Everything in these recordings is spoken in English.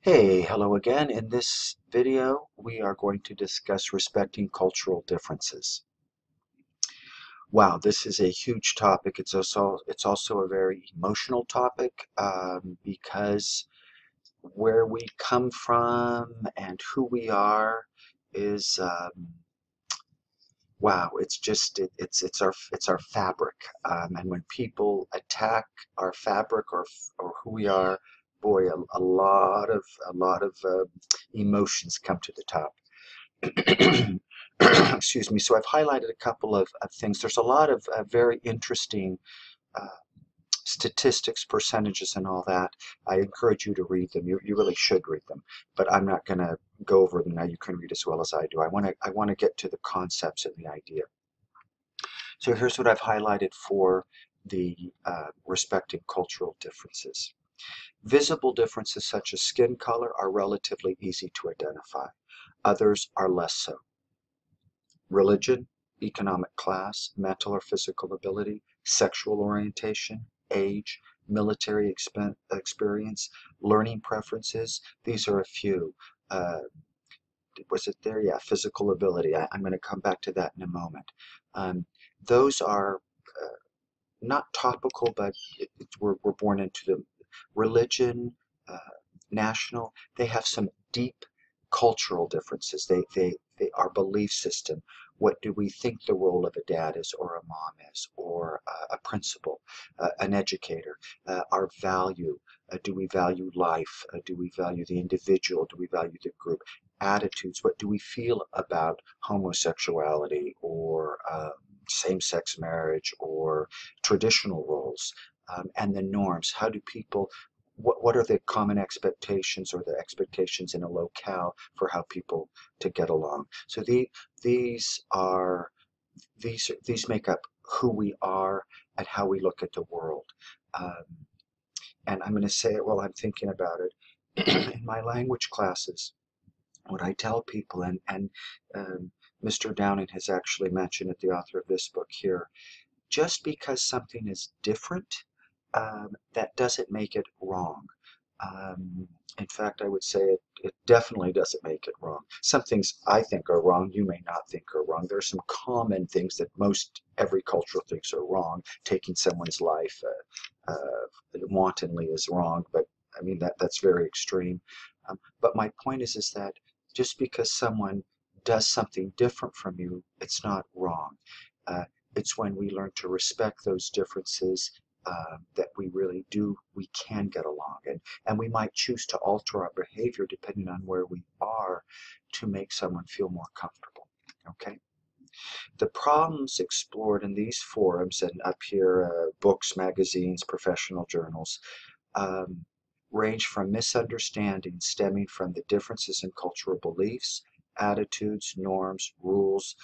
Hello again. In this video, we are going to discuss respecting cultural differences. Wow, this is a huge topic. It's also a very emotional topic because where we come from and who we are is wow. It's our fabric, and when people attack our fabric or who we are, boy, a lot of emotions come to the top. Excuse me. So I've highlighted a couple of things. There's a lot of very interesting uh, statistics, percentages, and all that. I encourage you to read them. You really should read them, but I'm not going to go over them now. You can read as well as I do. I want to get to the concepts and the idea. So here's what I've highlighted for the respecting cultural differences. Visible differences such as skin color are relatively easy to identify. Others are less so. Religion, economic class, mental or physical ability, sexual orientation, age, military experience, learning preferences. These are a few. Uh, was it there? Yeah, physical ability. I'm going to come back to that in a moment. Those are not topical, but we're born into them. Religion, uh, national, they have some deep cultural differences. Our belief system. What do we think the role of a dad is, or a mom is, or a principal, an educator? Our value. Do we value life? Do we value the individual? Do we value the group? Attitudes. What do we feel about homosexuality or same-sex marriage or traditional roles, and the norms? How do people, what are the common expectations or the expectations in a locale for how people to get along? So these are these make up who we are and how we look at the world. Um, and I'm going to say it while I'm thinking about it. In my language classes, what I tell people, and Mr. Downing has actually mentioned it, the author of this book here, just because something is different, that doesn't make it wrong. Um, in fact, I would say it definitely doesn't make it wrong. Some things I think are wrong, you may not think are wrong. There are some common things that most every culture thinks are wrong. Taking someone's life wantonly is wrong, but I mean that's very extreme. But my point is that just because someone does something different from you, it's not wrong. Uh, it's when we learn to respect those differences that we can get along. And we might choose to alter our behavior depending on where we are to make someone feel more comfortable. Okay? The problems explored in these forums and up here, books, magazines, professional journals, um, range from misunderstandings stemming from the differences in cultural beliefs, attitudes, norms, rules,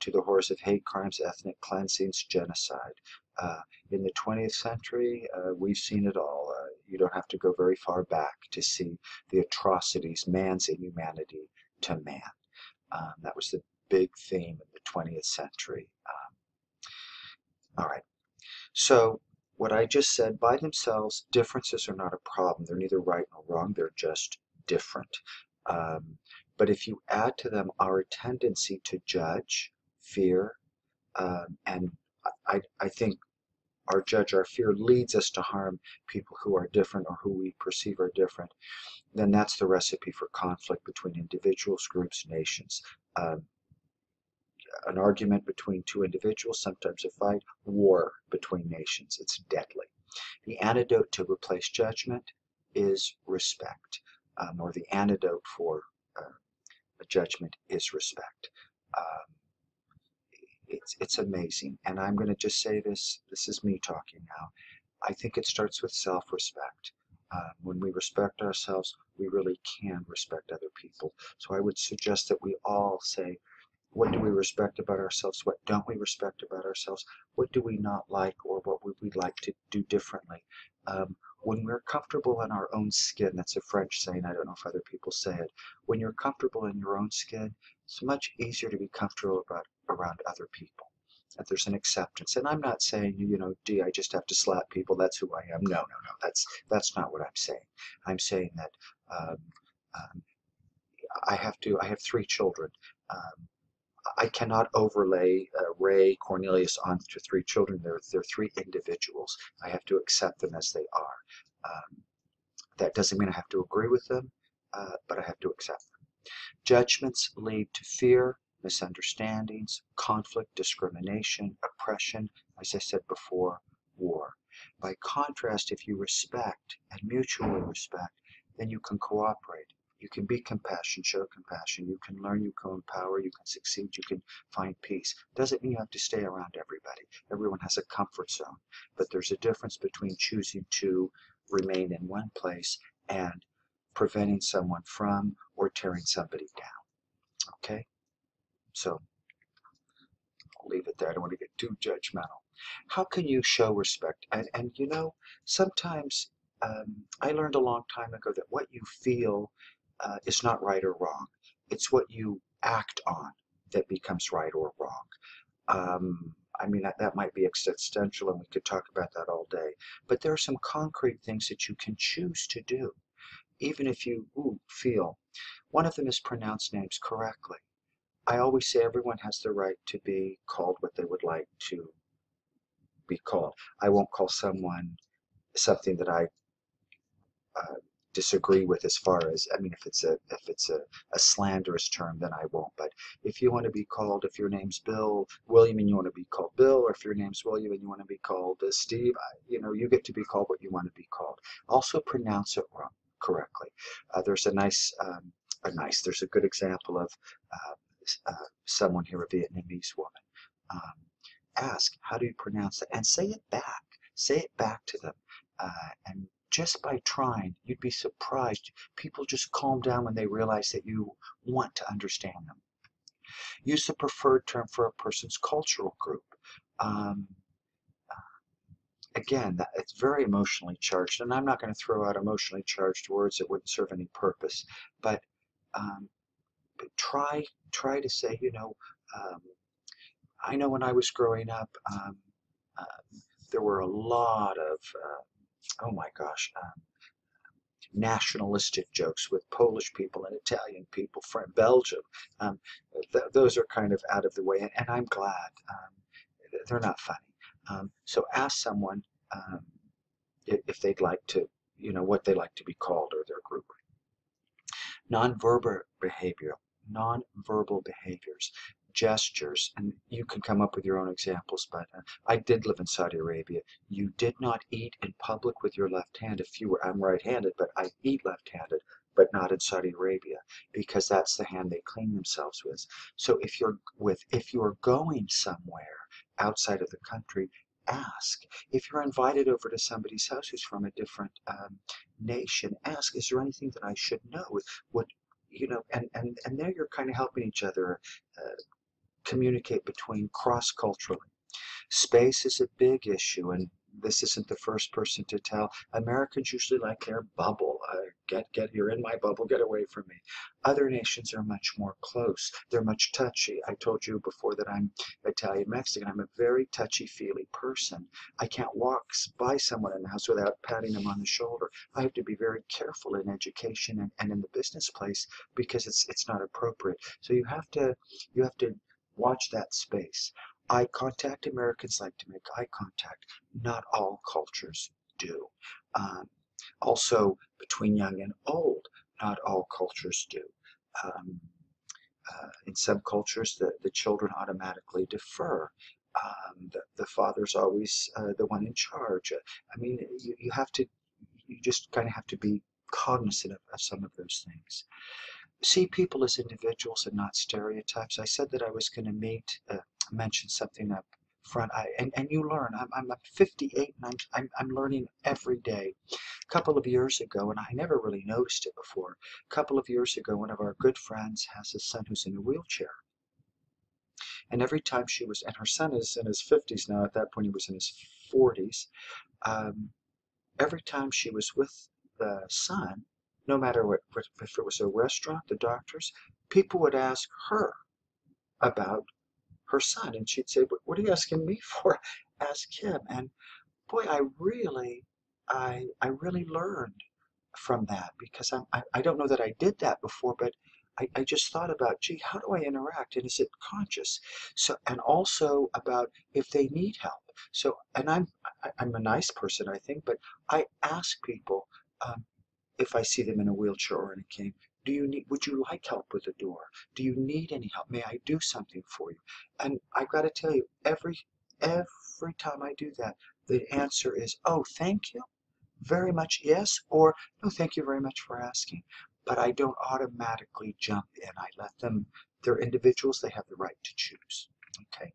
to the horrors of hate crimes, ethnic cleansings, genocide. In the 20th century, we've seen it all. You don't have to go very far back to see the atrocities, man's inhumanity to man. That was the big theme in the 20th century. All right. So what I just said, by themselves, differences are not a problem. They're neither right nor wrong. They're just different. But if you add to them our tendency to judge, fear, and I think our fear leads us to harm people who are different or who we perceive are different, then that's the recipe for conflict between individuals, groups, nations. Um, an argument between two individuals, sometimes a fight, war between nations. It's deadly. The antidote to replace judgment is respect, or the antidote for a judgment is respect. Um, it's amazing. And I'm going to just say this, this is me talking now. I think it starts with self-respect. When we respect ourselves, we really can respect other people. So I would suggest that we all say, what do we respect about ourselves? What don't we respect about ourselves? What do we not like, or what would we like to do differently? When we're comfortable in our own skin, that's a French saying, I don't know if other people say it. When you're comfortable in your own skin, it's much easier to be comfortable around other people. that there's an acceptance. And I'm not saying, D, I just have to slap people. That's who I am. No, no, no. That's not what I'm saying. I'm saying that um, um, I have three children. Um, I cannot overlay Ray Cornelius onto three children. They're three individuals. I have to accept them as they are. That doesn't mean I have to agree with them, but I have to accept them. Judgments lead to fear, misunderstandings, conflict, discrimination, oppression, as I said before, war. By contrast, if you respect and mutually respect, then you can cooperate. You can be compassionate, show compassion. You can learn, you can empower, you can succeed, you can find peace. Doesn't mean you have to stay around everybody. Everyone has a comfort zone. But there's a difference between choosing to remain in one place and preventing someone from or tearing somebody down. Okay? So I'll leave it there. I don't want to get too judgmental. How can you show respect? And sometimes I learned a long time ago that what you feel is not right or wrong. It's what you act on that becomes right or wrong. I mean, that might be existential, and we could talk about that all day. But there are some concrete things that you can choose to do, even if you feel. One of them is pronounce names correctly. I always say everyone has the right to be called what they would like to be called. I won't call someone something that I disagree with, as far as, I mean, if it's a slanderous term, then I won't. But if you want to be called, if your name's William, and you want to be called Bill, or if your name's William and you want to be called Steve, you get to be called what you want to be called. Also pronounce it correctly. There's there's a good example of someone here, a Vietnamese woman. Ask, how do you pronounce that? And say it back. Say it back to them. And just by trying, you'd be surprised. People just calm down when they realize that you want to understand them. Use the preferred term for a person's cultural group. Again, it's very emotionally charged, and I'm not going to throw out emotionally charged words that wouldn't serve any purpose. But try to say, I know when I was growing up, there were a lot of, oh my gosh, nationalistic jokes with Polish people and Italian people from Belgium. Those are kind of out of the way, and I'm glad. They're not funny. So ask someone if they'd like to, what they like to be called, or their group. Nonverbal behaviors, gestures, and you can come up with your own examples, but I did live in Saudi Arabia. You did not eat in public with your left hand. I'm right-handed, but I eat left-handed, but not in Saudi Arabia, because that's the hand they clean themselves with. So if you're going somewhere outside of the country, ask. If you're invited over to somebody's house who's from a different nation, ask, is there anything that I should know? And there you're kind of helping each other communicate between cross-culturally. Space is a big issue, and this isn't the first person to tell. Americans usually like their bubble. You're in my bubble, get away from me. Other nations are much more close. They're much touchy. I told you before that I'm Italian-Mexican. I'm a very touchy-feely person. I can't walk by someone in the house without patting them on the shoulder. I have to be very careful in education and in the business place, because it's not appropriate. So you have to watch that space. Eye contact, Americans like to make eye contact. Not all cultures do. Also, between young and old, not all cultures do. In some cultures, the children automatically defer. The father's always the one in charge. I mean, you just kind of have to be cognizant of some of those things. See people as individuals and not stereotypes. I said that I was going to mention something up front. And you learn. I'm 58, and I'm learning every day. A couple of years ago, and I never really noticed it before, a couple of years ago, one of our good friends has a son who's in a wheelchair. And every time and her son is in his 50s now, at that point he was in his 40s, every time she was with the son, no matter if it was a restaurant, the doctors, people would ask her about her son, and she'd say, what are you asking me for? Ask him. And boy, I really learned from that, because I don't know that I did that before, but I just thought about, gee, how do I interact, and is it conscious? So, and also about if they need help. So, and I'm a nice person, I think, but I ask people, um, if I see them in a wheelchair or in a cane, would you like help with the door? Do you need any help? May I do something for you? And I've got to tell you, every time I do that, the answer is, oh, thank you very much, yes, or no, thank you very much for asking. But I don't automatically jump in. I let them, they're individuals, they have the right to choose. Okay.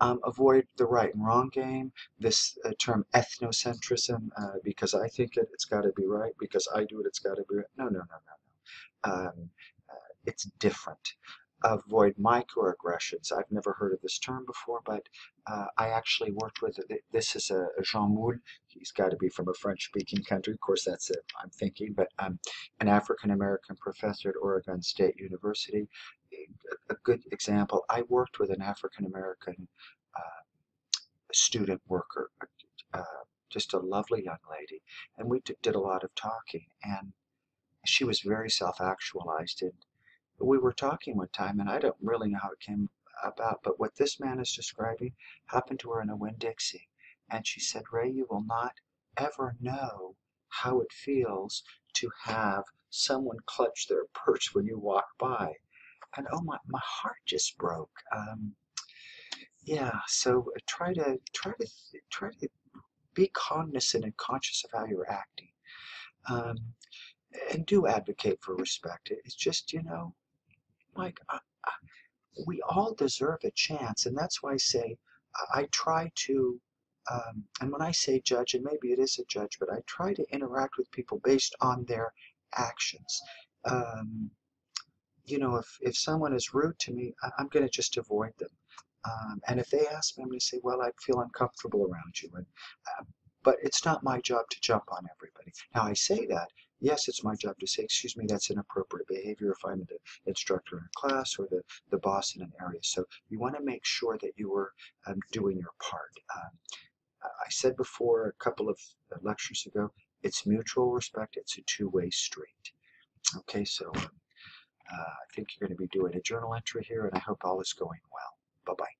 Avoid the right and wrong game, this term ethnocentrism, because I think it's got to be right, because I do it, it's got to be right. No, no, no, no, no. It's different. Avoid microaggressions. I've never heard of this term before, but I actually worked with it. This is a Jean Moule. He's got to be from a French-speaking country. Of course, that's it, I'm thinking, but an African-American professor at Oregon State University. A good example, I worked with an African-American student worker, uh, just a lovely young lady, and we did a lot of talking, and she was very self-actualized, and we were talking one time, and I don't really know how it came about, but what this man is describing happened to her in a Winn-Dixie. And she said, Ray, you will not ever know how it feels to have someone clutch their purse when you walk by. And oh, my heart just broke. Yeah, so try to be cognizant and conscious of how you're acting. Um, and do advocate for respect. It's just, Mike, we all deserve a chance, and that's why I say I try to, and when I say judge, and maybe it is a judge, but I try to interact with people based on their actions. Um, if someone is rude to me, I'm going to just avoid them. And if they ask me, I'm going to say, well, I feel uncomfortable around you. But it's not my job to jump on everybody. Now, I say that, yes, it's my job to say, excuse me, that's inappropriate behavior if I'm the instructor in a class or the boss in an area. So you want to make sure that you are doing your part. I said before a couple of lectures ago, it's mutual respect. It's a two-way street. Okay, so I think you're going to be doing a journal entry here, and I hope all is going well. Bye-bye.